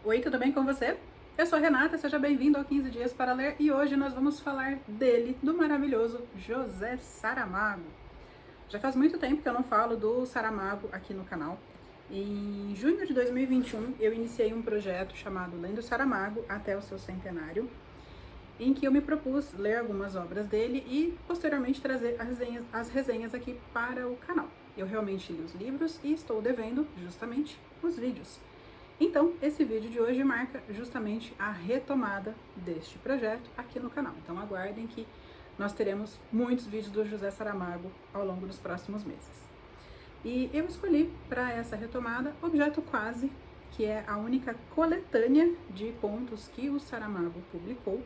Oi, tudo bem com você? Eu sou a Renata, seja bem-vindo ao 15 Dias para Ler e hoje nós vamos falar dele, do maravilhoso José Saramago. Já faz muito tempo que eu não falo do Saramago aqui no canal. Em junho de 2021 eu iniciei um projeto chamado Lendo Saramago até o seu centenário, em que eu me propus ler algumas obras dele e posteriormente trazer as resenhas aqui para o canal. Eu realmente li os livros e estou devendo justamente os vídeos. Então, esse vídeo de hoje marca justamente a retomada deste projeto aqui no canal. Então aguardem que nós teremos muitos vídeos do José Saramago ao longo dos próximos meses. E eu escolhi para essa retomada Objeto Quase, que é a única coletânea de contos que o Saramago publicou.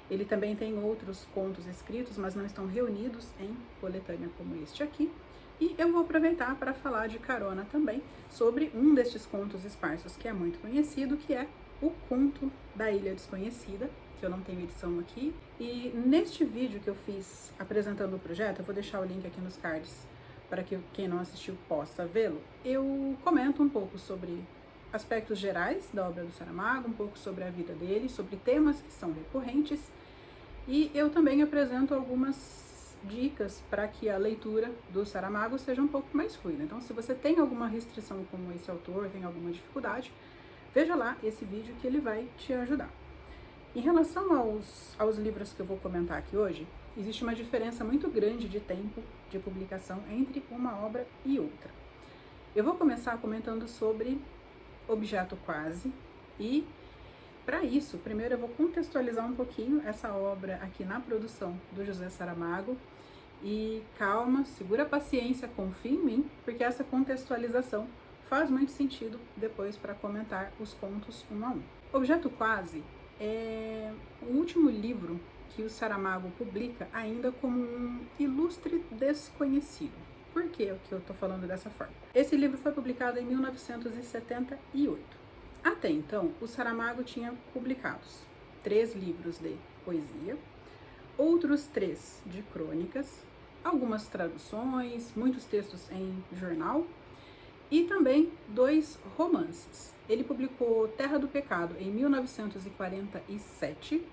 Ele também tem outros contos escritos, mas não estão reunidos em coletânea como este aqui. E eu vou aproveitar para falar de carona também sobre um destes contos esparsos que é muito conhecido, que é o Conto da Ilha Desconhecida, que eu não tenho edição aqui. E neste vídeo que eu fiz apresentando o projeto, eu vou deixar o link aqui nos cards para que quem não assistiu possa vê-lo. Eu comento um pouco sobre aspectos gerais da obra do Saramago, um pouco sobre a vida dele, sobre temas que são recorrentes, e eu também apresento algumas dicas para que a leitura do Saramago seja um pouco mais fluida. Então, se você tem alguma restrição como esse autor, tem alguma dificuldade, veja lá esse vídeo que ele vai te ajudar. Em relação aos livros que eu vou comentar aqui hoje, existe uma diferença muito grande de tempo de publicação entre uma obra e outra. Eu vou começar comentando sobre Objeto Quase e, para isso, primeiro eu vou contextualizar um pouquinho essa obra aqui na produção do José Saramago. E calma, segura a paciência, confia em mim, porque essa contextualização faz muito sentido depois para comentar os contos um a um. Objeto Quase é o último livro que o Saramago publica ainda como um ilustre desconhecido. Por que eu estou falando dessa forma? Esse livro foi publicado em 1978. Até então, o Saramago tinha publicados 3 livros de poesia, outros 3 de crônicas, algumas traduções, muitos textos em jornal e também 2 romances. Ele publicou Terra do Pecado em 1947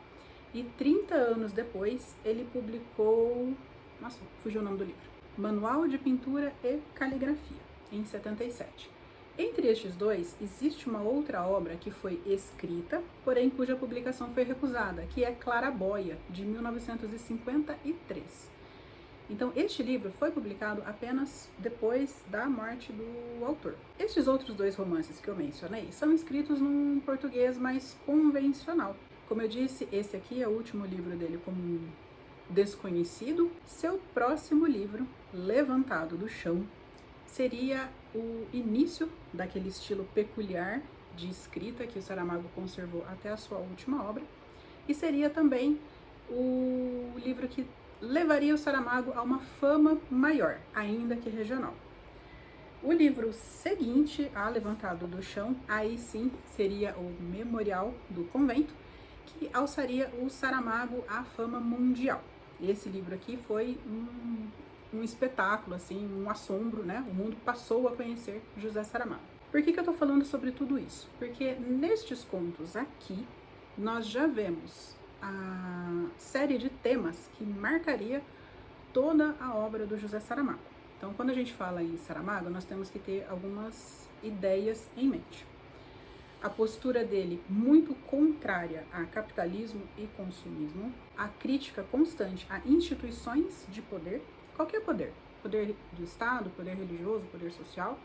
e 30 anos depois ele publicou, nossa, fugiu o nome do livro, Manual de Pintura e Caligrafia, em 77. Entre estes 2, existe uma outra obra que foi escrita, porém cuja publicação foi recusada, que é Claraboia, de 1953. Então, este livro foi publicado apenas depois da morte do autor. Estes outros 2 romances que eu mencionei são escritos num português mais convencional. Como eu disse, esse aqui é o último livro dele como um desconhecido. Seu próximo livro, Levantado do Chão, seria o início daquele estilo peculiar de escrita que o Saramago conservou até a sua última obra, e seria também o livro que levaria o Saramago a uma fama maior, ainda que regional. O livro seguinte, a Levantado do Chão, aí sim seria o Memorial do Convento, que alçaria o Saramago à fama mundial. Esse livro aqui foi um espetáculo, assim, um assombro, né? O mundo passou a conhecer José Saramago. Por que eu tô falando sobre tudo isso? Porque nestes contos aqui, nós já vemos a série de temas que marcaria toda a obra do José Saramago. Então, quando a gente fala em Saramago, nós temos que ter algumas ideias em mente. A postura dele muito contrária a capitalismo e consumismo, a crítica constante a instituições de poder, qualquer poder, poder do Estado, poder religioso, poder social,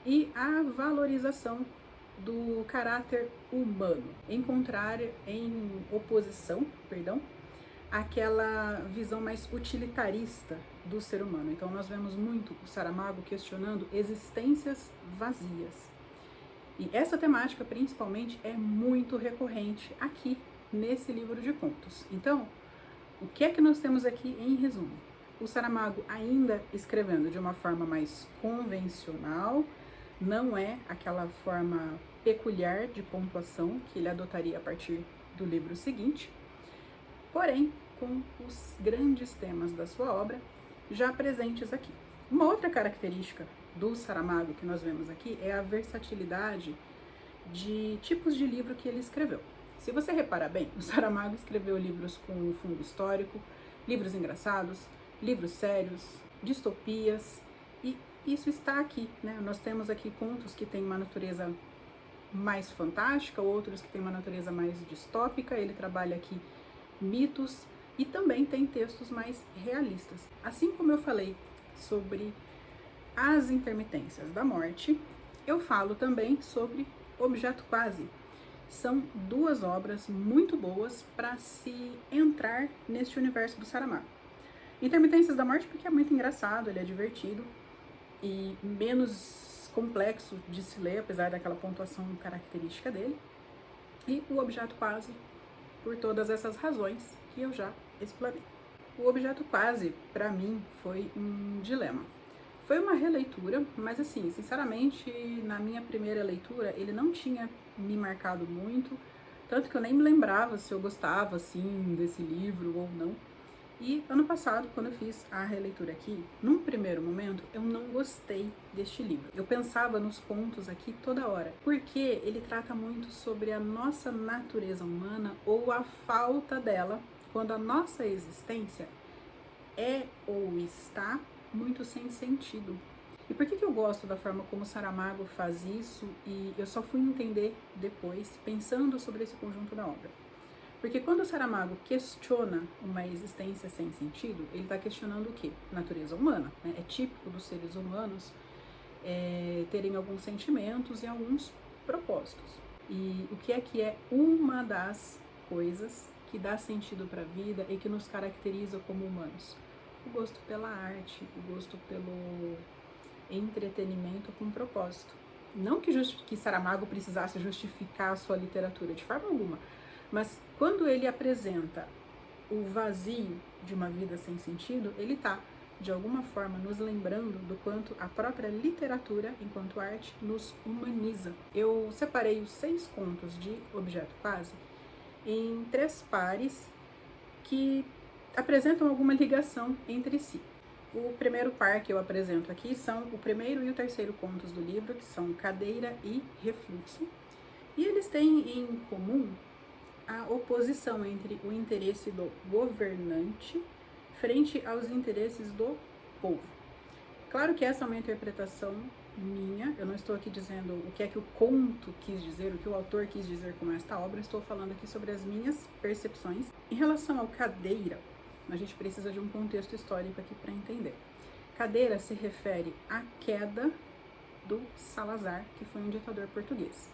e a valorização do caráter humano, em oposição, àquela visão mais utilitarista do ser humano. Então nós vemos muito o Saramago questionando existências vazias. E essa temática, principalmente, é muito recorrente aqui nesse livro de contos. Então, o que é que nós temos aqui em resumo? O Saramago ainda escrevendo de uma forma mais convencional, não é aquela forma peculiar de pontuação que ele adotaria a partir do livro seguinte, porém com os grandes temas da sua obra já presentes aqui. Uma outra característica do Saramago que nós vemos aqui é a versatilidade de tipos de livro que ele escreveu. Se você reparar bem, o Saramago escreveu livros com fundo histórico, livros engraçados, livros sérios, distopias, e isso está aqui, né? Nós temos aqui contos que têm uma natureza mais fantástica, outros que têm uma natureza mais distópica. Ele trabalha aqui mitos e também tem textos mais realistas. Assim como eu falei sobre as intermitências da morte, eu falo também sobre Objeto Quase. São duas obras muito boas para se entrar neste universo do Saramago. Intermitências da Morte porque é muito engraçado, ele é divertido e menos complexo de se ler, apesar daquela pontuação característica dele. E o Objeto Quase, por todas essas razões que eu já explanei. O Objeto Quase, para mim, foi um dilema. Foi uma releitura, mas assim, sinceramente, na minha primeira leitura, ele não tinha me marcado muito, tanto que eu nem me lembrava se eu gostava, assim, desse livro ou não. E ano passado, quando eu fiz a releitura aqui, num primeiro momento, eu não gostei deste livro. Eu pensava nos contos aqui toda hora, porque ele trata muito sobre a nossa natureza humana ou a falta dela, quando a nossa existência é ou está muito sem sentido. E por que eu gosto da forma como Saramago faz isso e eu só fui entender depois, pensando sobre esse conjunto da obra? Porque quando o Saramago questiona uma existência sem sentido, ele está questionando o quê? Natureza humana. Né? É típico dos seres humanos terem alguns sentimentos e alguns propósitos. E o que é uma das coisas que dá sentido para a vida e que nos caracteriza como humanos? O gosto pela arte, o gosto pelo entretenimento com propósito. Não que Saramago precisasse justificar a sua literatura, de forma alguma, mas quando ele apresenta o vazio de uma vida sem sentido, ele está, de alguma forma, nos lembrando do quanto a própria literatura, enquanto arte, nos humaniza. Eu separei os 6 contos de Objeto Quase em 3 pares que apresentam alguma ligação entre si. O primeiro par que eu apresento aqui são o primeiro e o terceiro contos do livro, que são Cadeira e Refluxo, e eles têm em comum a oposição entre o interesse do governante frente aos interesses do povo. Claro que essa é uma interpretação minha, eu não estou aqui dizendo o que é que o conto quis dizer, o que o autor quis dizer com esta obra, estou falando aqui sobre as minhas percepções. Em relação ao Cadeira, a gente precisa de um contexto histórico aqui para entender. Cadeira se refere à queda do Salazar, que foi um ditador português.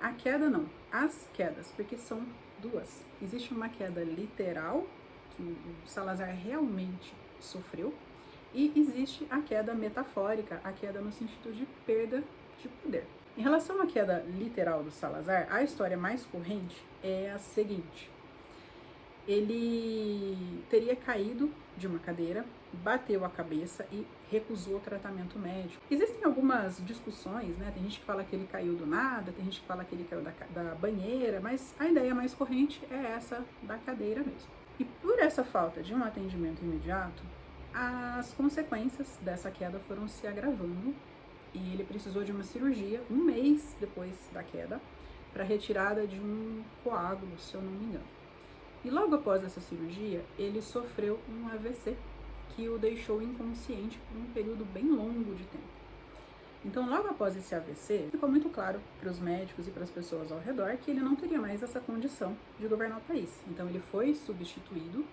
A queda não, as quedas, porque são duas. Existe uma queda literal, que o Salazar realmente sofreu, e existe a queda metafórica, a queda no sentido de perda de poder. Em relação à queda literal do Salazar, a história mais corrente é a seguinte: ele teria caído de uma cadeira, bateu a cabeça e recusou o tratamento médico. Existem algumas discussões, né? Tem gente que fala que ele caiu do nada, tem gente que fala que ele caiu da banheira, mas a ideia mais corrente é essa da cadeira mesmo. E por essa falta de um atendimento imediato, as consequências dessa queda foram se agravando e ele precisou de uma cirurgia 1 mês depois da queda para retirada de um coágulo, se eu não me engano. E logo após essa cirurgia, ele sofreu um AVC que o deixou inconsciente por um período bem longo de tempo. Então, logo após esse AVC, ficou muito claro para os médicos e para as pessoas ao redor que ele não teria mais essa condição de governar o país. Então, ele foi substituído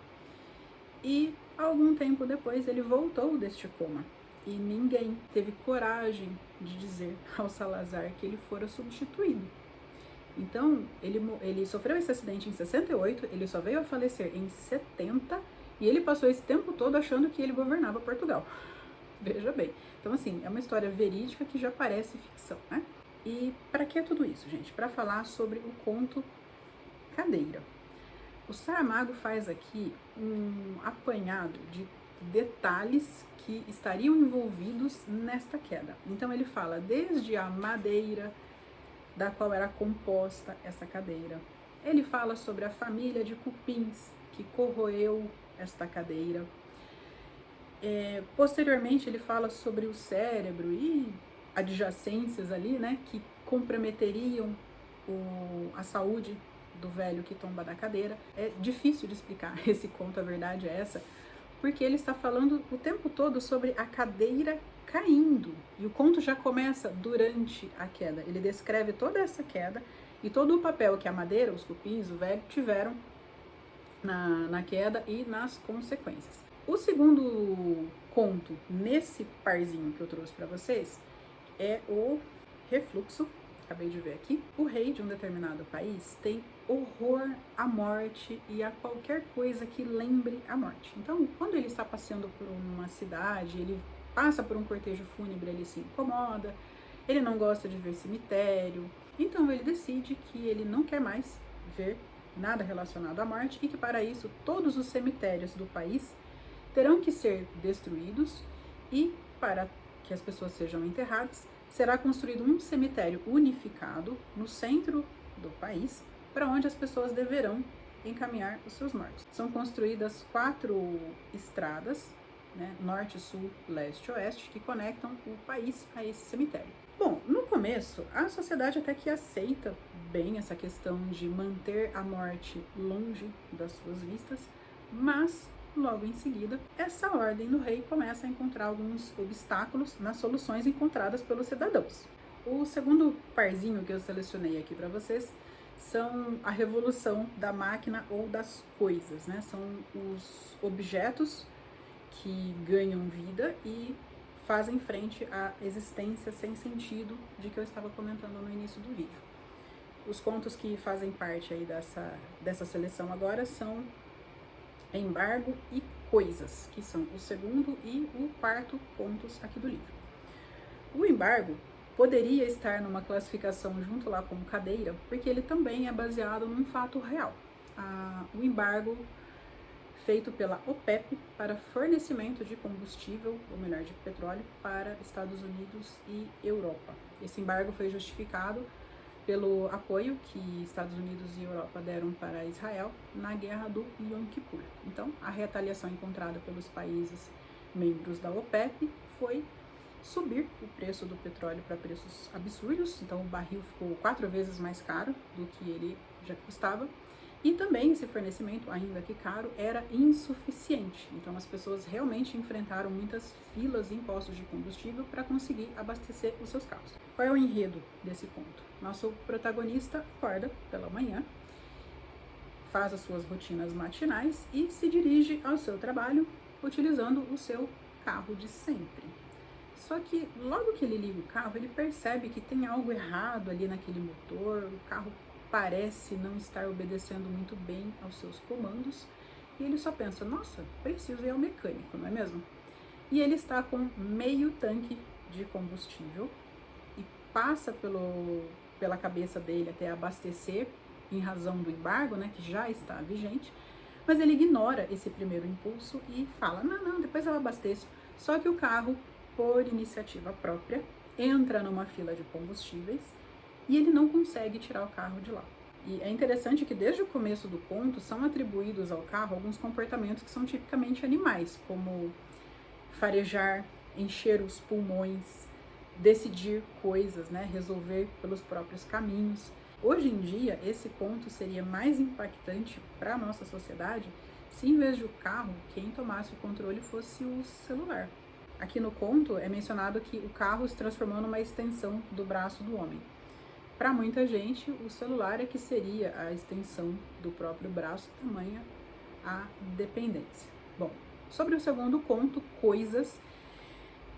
e, algum tempo depois, ele voltou deste coma. E ninguém teve coragem de dizer ao Salazar que ele fora substituído. Então, ele sofreu esse acidente em 68, ele só veio a falecer em 70, e ele passou esse tempo todo achando que ele governava Portugal. Veja bem. Então, assim, é uma história verídica que já parece ficção, né? E para que tudo isso, gente? Para falar sobre o conto Cadeira. O Saramago faz aqui um apanhado de detalhes que estariam envolvidos nesta queda. Então, ele fala desde a madeira da qual era composta essa cadeira. Ele fala sobre a família de cupins que corroeu esta cadeira. Posteriormente, ele fala sobre o cérebro e adjacências ali, né, que comprometeriam a saúde do velho que tomba da cadeira. É difícil de explicar esse conto, a verdade é essa, porque ele está falando o tempo todo sobre a cadeira caindo. E o conto já começa durante a queda. Ele descreve toda essa queda e todo o papel que a madeira, os cupins, o velho tiveram na queda e nas consequências. O segundo conto nesse parzinho que eu trouxe para vocês é o Refluxo. Acabei de ver aqui. O rei de um determinado país tem horror à morte e a qualquer coisa que lembre a morte. Então, quando ele está passeando por uma cidade, ele passa por um cortejo fúnebre, ele se incomoda, ele não gosta de ver cemitério, então ele decide que ele não quer mais ver nada relacionado à morte e que para isso todos os cemitérios do país terão que ser destruídos e para que as pessoas sejam enterradas, será construído um cemitério unificado no centro do país, para onde as pessoas deverão encaminhar os seus mortos. São construídas 4 estradas, né, norte, sul, leste e oeste, que conectam o país a esse cemitério. Bom, no começo, a sociedade até que aceita bem essa questão de manter a morte longe das suas vistas, mas logo em seguida, essa ordem do rei começa a encontrar alguns obstáculos nas soluções encontradas pelos cidadãos. O segundo parzinho que eu selecionei aqui para vocês são a revolução da máquina ou das coisas, né? São os objetos que ganham vida e fazem frente à existência sem sentido de que eu estava comentando no início do vídeo. Os contos que fazem parte aí dessa seleção agora são Embargo e Coisas, que são o segundo e o quarto contos aqui do livro. O embargo poderia estar numa classificação junto lá com cadeira, porque ele também é baseado num fato real. O embargo feito pela OPEP para fornecimento de combustível, ou melhor, de petróleo, para Estados Unidos e Europa. Esse embargo foi justificado pelo apoio que Estados Unidos e Europa deram para Israel na guerra do Yom Kippur. Então, a retaliação encontrada pelos países membros da OPEP foi subir o preço do petróleo para preços absurdos, então o barril ficou 4 vezes mais caro do que ele já custava, e também esse fornecimento, ainda que caro, era insuficiente, então as pessoas realmente enfrentaram muitas filas em postos de combustível para conseguir abastecer os seus carros. Qual é o enredo desse conto? Nosso protagonista acorda pela manhã, faz as suas rotinas matinais e se dirige ao seu trabalho utilizando o seu carro de sempre. Só que logo que ele liga o carro, ele percebe que tem algo errado ali naquele motor, o carro parece não estar obedecendo muito bem aos seus comandos, e ele só pensa, nossa, preciso ir ao mecânico, não é mesmo? E ele está com meio tanque de combustível e passa pela cabeça dele até abastecer em razão do embargo, né, que já está vigente, mas ele ignora esse primeiro impulso e fala, não, depois eu abasteço. Só que o carro, por iniciativa própria, entra numa fila de combustíveis e ele não consegue tirar o carro de lá. E é interessante que desde o começo do conto são atribuídos ao carro alguns comportamentos que são tipicamente animais, como farejar, encher os pulmões, decidir coisas, né, resolver pelos próprios caminhos. Hoje em dia, esse conto seria mais impactante para a nossa sociedade se, em vez de o carro, quem tomasse o controle fosse o celular. Aqui no conto é mencionado que o carro se transformou numa extensão do braço do homem. Para muita gente, o celular é que seria a extensão do próprio braço, tamanha a dependência. Bom, sobre o segundo conto, Coisas,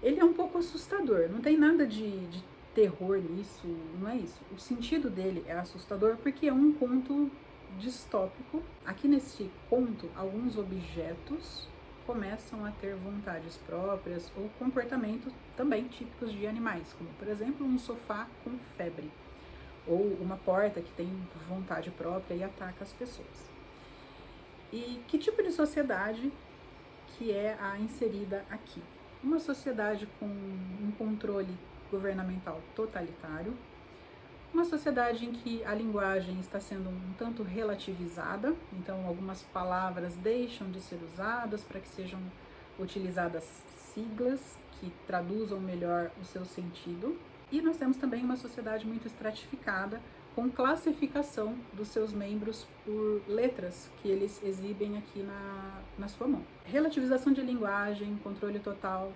ele é um pouco assustador, não tem nada de terror nisso, não é isso. O sentido dele é assustador porque é um conto distópico. Aqui nesse conto, alguns objetos começam a ter vontades próprias ou comportamentos também típicos de animais, como por exemplo um sofá com febre, ou uma porta que tem vontade própria e ataca as pessoas. E que tipo de sociedade que é a inserida aqui? Uma sociedade com um controle governamental totalitário, uma sociedade em que a linguagem está sendo um tanto relativizada, então algumas palavras deixam de ser usadas para que sejam utilizadas siglas que traduzam melhor o seu sentido. E nós temos também uma sociedade muito estratificada, com classificação dos seus membros por letras que eles exibem aqui na sua mão. Relativização de linguagem, controle total.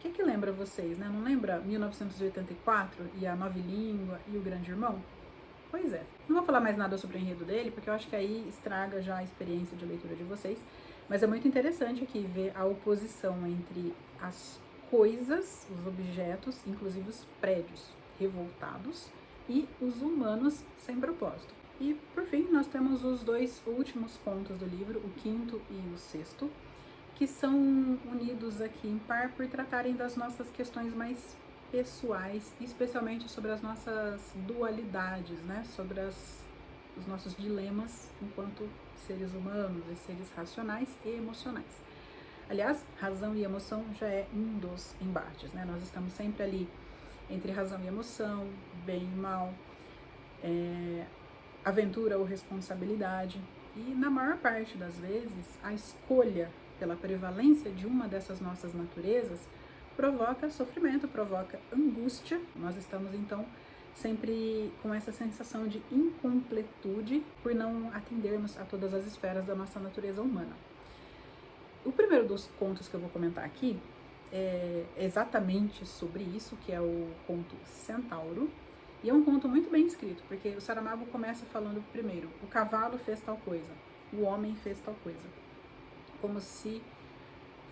O que lembra vocês, né? Não lembra 1984 e a Nova Língua e o Grande Irmão? Pois é. Não vou falar mais nada sobre o enredo dele, porque eu acho que aí estraga já a experiência de leitura de vocês. Mas é muito interessante aqui ver a oposição entre as coisas, os objetos, inclusive os prédios revoltados, e os humanos sem propósito. E, por fim, nós temos os dois últimos contos do livro, o quinto e o sexto, que são unidos aqui em par por tratarem das nossas questões mais pessoais, especialmente sobre as nossas dualidades, né? Sobre os nossos dilemas enquanto seres humanos e seres racionais e emocionais. Aliás, razão e emoção já é um dos embates, né? Nós estamos sempre ali entre razão e emoção, bem e mal, aventura ou responsabilidade. E na maior parte das vezes, a escolha pela prevalência de uma dessas nossas naturezas provoca sofrimento, provoca angústia. Nós estamos então sempre com essa sensação de incompletude por não atendermos a todas as esferas da nossa natureza humana. O primeiro dos contos que eu vou comentar aqui é exatamente sobre isso, que é o conto Centauro. E é um conto muito bem escrito, porque o Saramago começa falando primeiro, o cavalo fez tal coisa, o homem fez tal coisa. Como se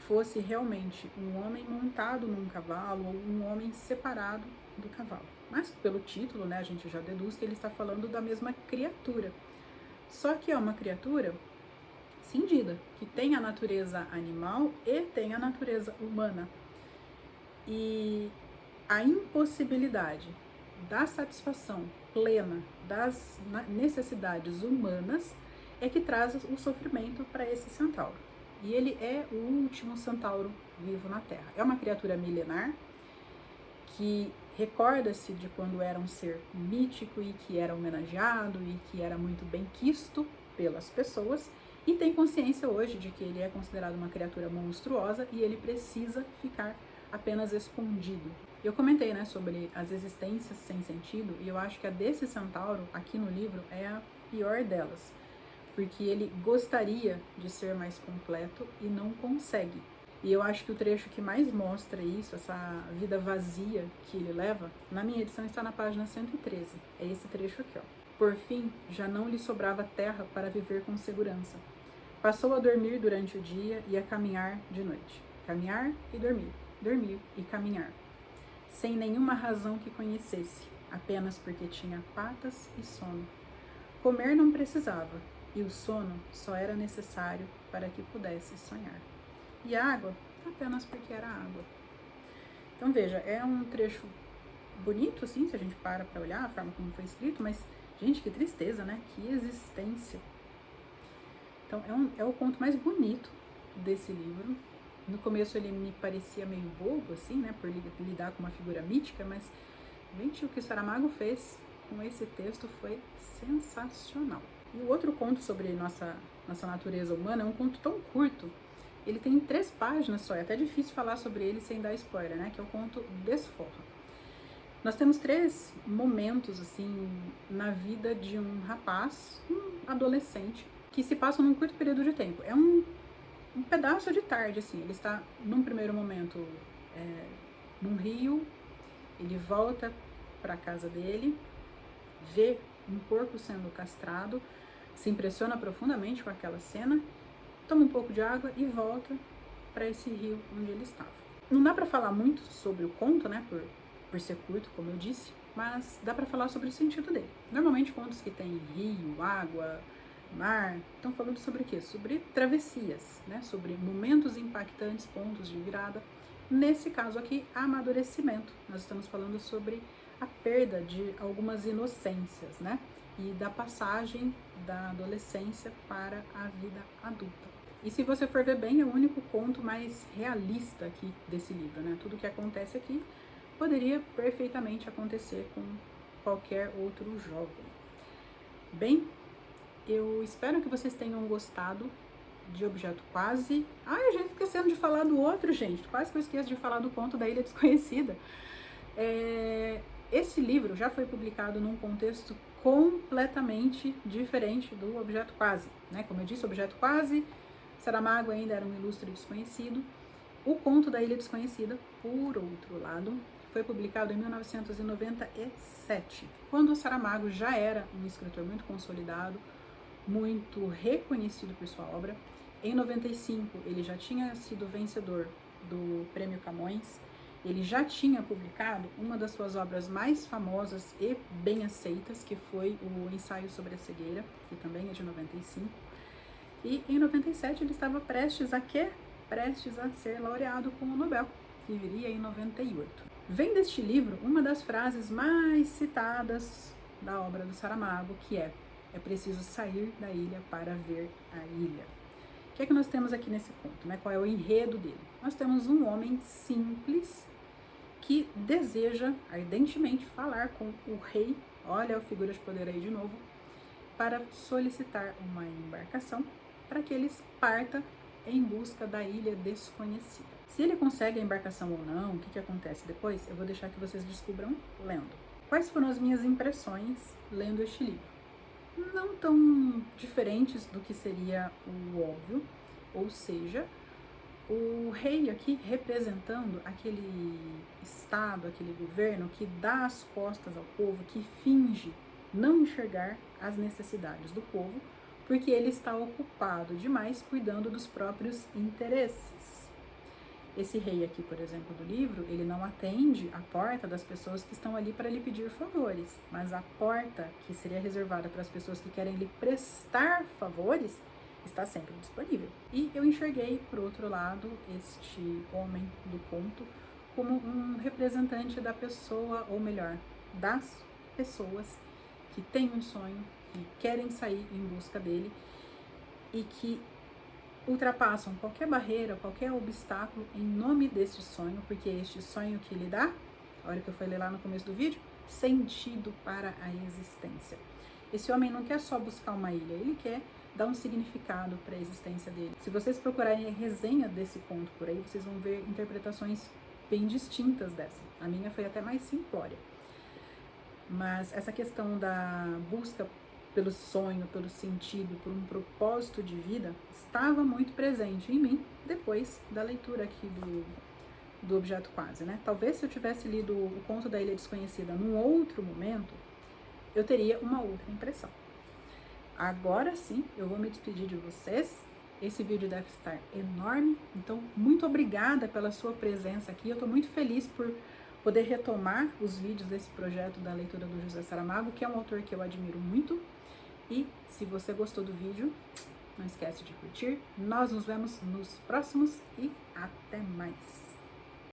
fosse realmente um homem montado num cavalo ou um homem separado do cavalo. Mas pelo título, né, a gente já deduz que ele está falando da mesma criatura. Só que é uma criatura cindida, que tem a natureza animal e tem a natureza humana. E a impossibilidade da satisfação plena das necessidades humanas é que traz o sofrimento para esse centauro. E ele é o último centauro vivo na Terra. É uma criatura milenar que recorda-se de quando era um ser mítico e que era homenageado e que era muito bem quisto pelas pessoas, e tem consciência hoje de que ele é considerado uma criatura monstruosa e ele precisa ficar apenas escondido. Eu comentei, né, sobre as existências sem sentido, e eu acho que a desse centauro aqui no livro é a pior delas, porque ele gostaria de ser mais completo e não consegue. E eu acho que o trecho que mais mostra isso, essa vida vazia que ele leva, na minha edição está na página 113. É esse trecho aqui, ó. Por fim, já não lhe sobrava terra para viver com segurança. Passou a dormir durante o dia e a caminhar de noite. Caminhar e dormir, dormir e caminhar. Sem nenhuma razão que conhecesse, apenas porque tinha patas e sono. Comer não precisava, e o sono só era necessário para que pudesse sonhar. E a água, apenas porque era água. Então veja, é um trecho bonito, assim, se a gente para olhar a forma como foi escrito, mas, gente, que tristeza, né? Que existência. Então é o conto mais bonito desse livro. No começo ele me parecia meio bobo, assim, né, por lidar com uma figura mítica, mas, gente, o que o Saramago fez com esse texto foi sensacional. E o outro conto sobre nossa natureza humana é um conto tão curto, ele tem 3 páginas só, é até difícil falar sobre ele sem dar spoiler, né, que é o conto Desforra. Nós temos 3 momentos, assim, na vida de um rapaz, um adolescente, que se passam num curto período de tempo. É um pedaço de tarde, assim, ele está num primeiro momento num rio, ele volta para a casa dele, vê um porco sendo castrado, se impressiona profundamente com aquela cena, toma um pouco de água e volta para esse rio onde ele estava. Não dá para falar muito sobre o conto, né, por ser curto, como eu disse, mas dá para falar sobre o sentido dele. Normalmente contos que tem rio, água, mar, estão falando sobre o quê? Sobre travessias, né? Sobre momentos impactantes, pontos de virada. Nesse caso aqui, amadurecimento. Nós estamos falando sobre a perda de algumas inocências, né? E da passagem da adolescência para a vida adulta. E se você for ver bem, é o único conto mais realista aqui desse livro, né? Tudo que acontece aqui poderia perfeitamente acontecer com qualquer outro jovem. Bem, eu espero que vocês tenham gostado de Objeto Quase. Ai, a gente esquecendo de falar do outro, gente. Quase que eu esqueço de falar do conto da Ilha Desconhecida. Esse livro já foi publicado num contexto completamente diferente do Objeto Quase, né? Como eu disse, o Objeto Quase, Saramago ainda era um ilustre desconhecido. O Conto da Ilha Desconhecida, por outro lado, foi publicado em 1997, quando o Saramago já era um escritor muito consolidado, muito reconhecido por sua obra. Em 95, ele já tinha sido vencedor do Prêmio Camões, ele já tinha publicado uma das suas obras mais famosas e bem aceitas, que foi o Ensaio sobre a Cegueira, que também é de 95. E em 97 ele estava prestes a ser laureado com o Nobel, que viria em 98. Vem deste livro uma das frases mais citadas da obra do Saramago, que é preciso sair da ilha para ver a ilha. O que é que nós temos aqui nesse conto, né? Qual é o enredo dele? Nós temos um homem simples que deseja ardentemente falar com o rei, olha a figura de poder aí de novo, para solicitar uma embarcação para que ele parta em busca da ilha desconhecida. Se ele consegue a embarcação ou não, o que acontece depois, eu vou deixar que vocês descubram lendo. Quais foram as minhas impressões lendo este livro? Não tão diferentes do que seria o óbvio, ou seja, o rei aqui representando aquele estado, aquele governo que dá as costas ao povo, que finge não enxergar as necessidades do povo, porque ele está ocupado demais cuidando dos próprios interesses. Esse rei aqui, por exemplo, do livro, ele não atende a porta das pessoas que estão ali para lhe pedir favores, mas a porta que seria reservada para as pessoas que querem lhe prestar favores está sempre disponível. E eu enxerguei, por outro lado, este homem do conto como um representante da pessoa, ou melhor, das pessoas que têm um sonho, que querem sair em busca dele e que ultrapassam qualquer barreira, qualquer obstáculo em nome deste sonho, porque é este sonho que lhe dá, a hora que eu falei lá no começo do vídeo, sentido para a existência. Esse homem não quer só buscar uma ilha, ele quer dar um significado para a existência dele. Se vocês procurarem a resenha desse conto por aí, vocês vão ver interpretações bem distintas dessa. A minha foi até mais simplória. Mas essa questão da busca pelo sonho, pelo sentido, por um propósito de vida, estava muito presente em mim depois da leitura aqui do Objeto Quase, né? Talvez se eu tivesse lido o Conto da Ilha Desconhecida num outro momento, eu teria uma outra impressão. Agora sim, eu vou me despedir de vocês. Esse vídeo deve estar enorme, então muito obrigada pela sua presença aqui. Eu estou muito feliz por poder retomar os vídeos desse projeto da leitura do José Saramago, que é um autor que eu admiro muito. E se você gostou do vídeo, não esquece de curtir. Nós nos vemos nos próximos e até mais!